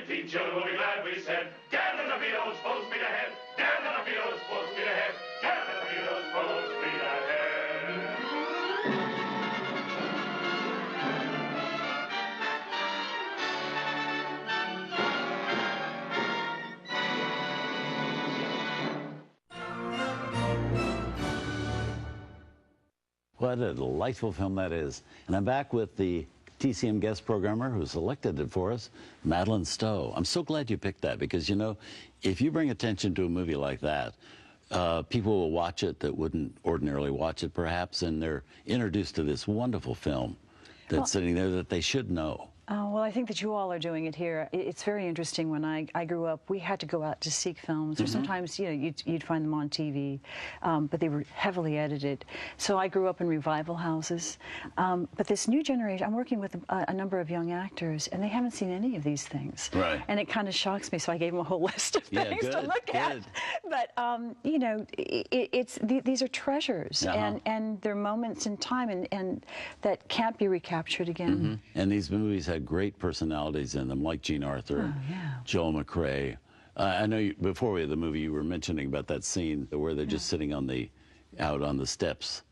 15 children will be glad we said, damn the torpedoes, full speed ahead. Damn the torpedoes, full speed ahead. Damn the torpedoes, full speed ahead. What a delightful film that is. And I'm back with the TCM guest programmer who selected it for us, Madeleine Stowe. I'm so glad you picked that because, you know, if you bring attention to a movie like that, people will watch it that wouldn't ordinarily watch it perhaps, and they're introduced to this wonderful film that's sitting there that they should know. Well, I think that you all are doing it here. It's very interesting. When I grew up, we had to go out to seek films, or sometimes, you know, you'd find them on TV, but they were heavily edited. So I grew up in revival houses. But this new generation, I'm working with a number of young actors, and they haven't seen any of these things. Right. And it kind of shocks me, so I gave them a whole list of things to look at. But, you know, these are treasures, and they're moments in time, and that can't be recaptured again. And these movies had great personalities in them, like Jean Arthur, Joel McCrea. I know before the movie you were mentioning about that scene where they're just sitting on out on the steps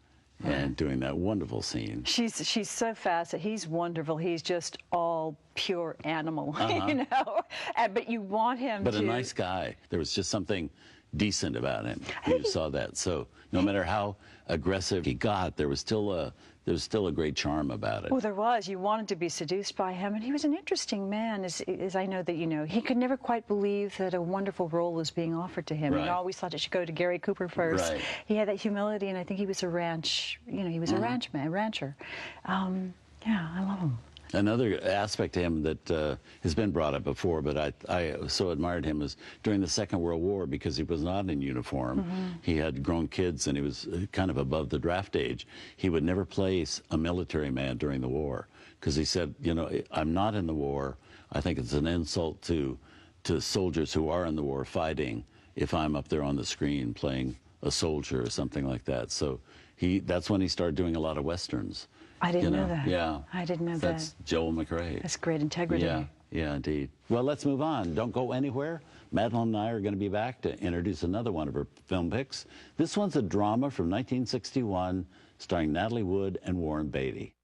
and doing that wonderful scene. She's so fast. He's wonderful. He's just all pure animal, you know. But you want him But a nice guy. There was just something decent about him. You saw that. So no matter how aggressive he got, there was still a great charm about it. Well, there was. You wanted to be seduced by him, and he was an interesting man, as I know that you know. He could never quite believe that a wonderful role was being offered to him. He always thought it should go to Gary Cooper first. He had that humility, and I think he was a he was a rancher. Yeah, I love him. Another aspect to him that has been brought up before, but I so admired him, was during the Second World War, because he was not in uniform. He had grown kids, and he was kind of above the draft age. He would never place a military man during the war, because he said, you know, I'm not in the war. I think it's an insult to soldiers who are in the war fighting if I'm up there on the screen playing a soldier or something like that. So that's when he started doing a lot of Westerns. I didn't know that. Yeah. I didn't know that. That's Joel McCrea. That's great integrity. Yeah, yeah, indeed. Well, let's move on. Don't go anywhere. Madeleine and I are going to be back to introduce another one of her film picks. This one's a drama from 1961 starring Natalie Wood and Warren Beatty.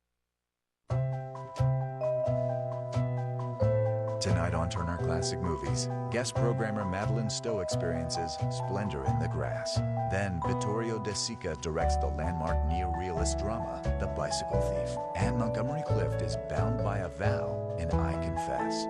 Tonight on Turner Classic Movies, guest programmer Madeleine Stowe experiences Splendor in the Grass. Then Vittorio De Sica directs the landmark neo-realist drama, The Bicycle Thief. And Montgomery Clift is bound by a vow in I Confess.